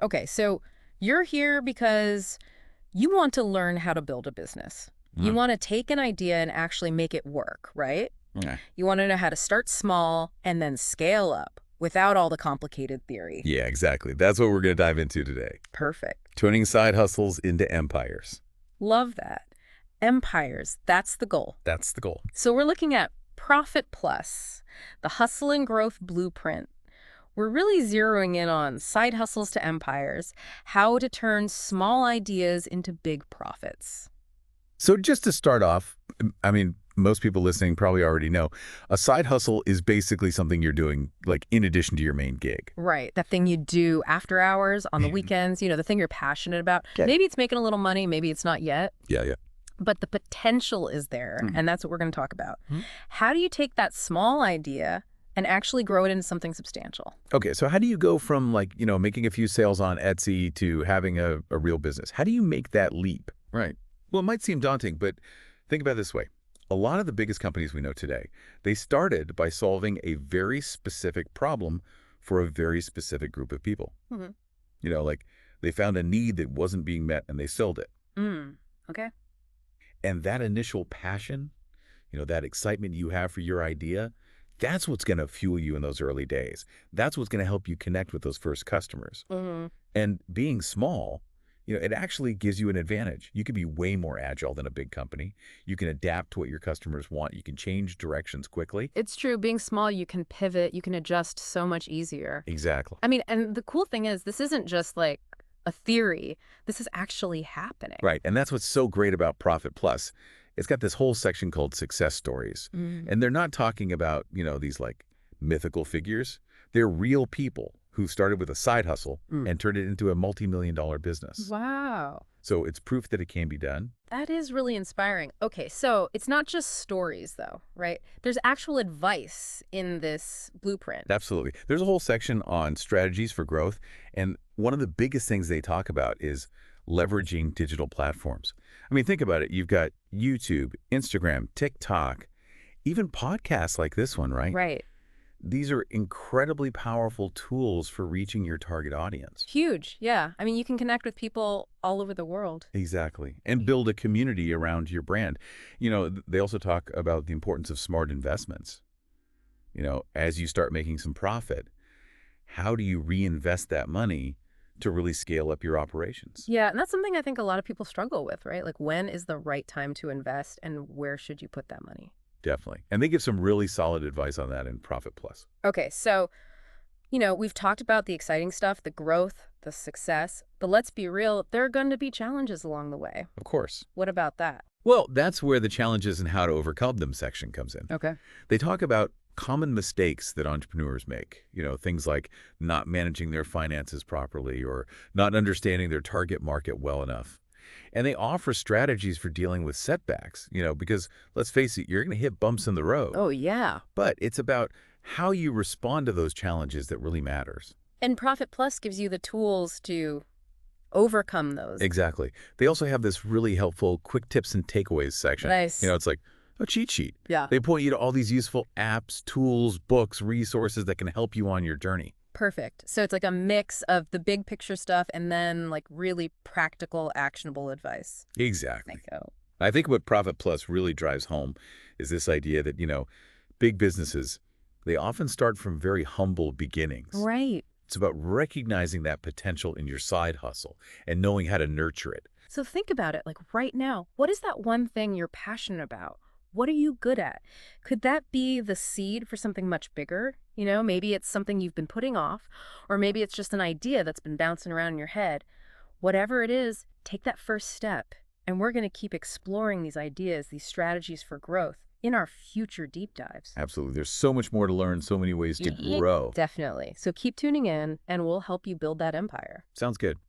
Okay, so you're here because you want to learn how to build a business. You Mm. want to take an idea and actually make it work, right? Yeah. You want to know how to start small and then scale up without all the complicated theory. Yeah, exactly. That's what we're going to dive into today. Perfect. Turning side hustles into empires. Love that. Empires, that's the goal. That's the goal. So we're looking at Profit Plus, the hustle and growth blueprint. We're really zeroing in on side hustles to empires, how to turn small ideas into big profits. So just to start off, I mean, most people listening probably already know, a side hustle is basically something you're doing like in addition to your main gig. Right. That thing you do after hours, on the weekends, the thing you're passionate about. Okay. Maybe it's making a little money, maybe it's not yet, Yeah. but the potential is there, Mhm. and that's what we're going to talk about. Mhm. How do you take that small idea and actually grow it into something substantial? Okay, so how do you go from like, making a few sales on Etsy to having a real business? How do you make that leap? Right. Well, it might seem daunting, but think about it this way. A lot of the biggest companies we know today, they started by solving a very specific problem for a very specific group of people. Mhm. Like they found a need that wasn't being met and they filled it. Okay. And that initial passion, that excitement you have for your idea, that's what's going to fuel you in those early days. That's what's going to help you connect with those first customers. Mhm. And being small, it actually gives you an advantage. You can be way more agile than a big company. You can adapt to what your customers want. You can change directions quickly. It's true. Being small, you can pivot, you can adjust so much easier. Exactly. I mean, and the cool thing is, this isn't just like a theory. This is actually happening. Right. And that's what's so great about Profit Plus. It's got this whole section called success stories. Mm. And they're not talking about, these like mythical figures. They're real people who started with a side hustle and turned it into a multi-million-dollar business. Wow. So it's proof that it can be done. That is really inspiring. Okay, so it's not just stories, though, right? There's actual advice in this blueprint. Absolutely. There's a whole section on strategies for growth. And one of the biggest things they talk about is leveraging digital platforms. I mean, think about it. You've got YouTube, Instagram, TikTok, even podcasts like this one, right? Right. These are incredibly powerful tools for reaching your target audience. Huge, yeah. I mean, you can connect with people all over the world. Exactly. And build a community around your brand. They also talk about the importance of smart investments. As you start making some profit, how do you reinvest that money to really scale up your operations? Yeah, and that's something I think a lot of people struggle with, right? Like, when is the right time to invest and where should you put that money? Definitely. And they give some really solid advice on that in Profit Plus. Okay, so, we've talked about the exciting stuff, the growth, the success, but let's be real, there are going to be challenges along the way. Of course. What about that? Well, that's where the challenges and how to overcome them section comes in. Okay. They talk about common mistakes that entrepreneurs make, things like not managing their finances properly or not understanding their target market well enough. And they offer strategies for dealing with setbacks, because let's face it, you're going to hit bumps in the road. Oh, yeah. But it's about how you respond to those challenges that really matters. And Profit Plus gives you the tools to overcome those. Exactly. They also have this really helpful quick tips and takeaways section. Nice. It's like a cheat sheet. Yeah. They point you to all these useful apps, tools, books, resources that can help you on your journey. Perfect. So it's like a mix of the big picture stuff and then like really practical, actionable advice. Exactly. Bingo. I think what Profit Plus really drives home is this idea that, big businesses, they often start from very humble beginnings. Right. It's about recognizing that potential in your side hustle and knowing how to nurture it. So think about it, like right now, what is that one thing you're passionate about? What are you good at? Could that be the seed for something much bigger? Maybe it's something you've been putting off, or maybe it's just an idea that's been bouncing around in your head. Whatever it is, take that first step. And we're going to keep exploring these ideas, these strategies for growth in our future deep dives. Absolutely. There's so much more to learn, so many ways to grow. Definitely. So keep tuning in, and we'll help you build that empire. Sounds good.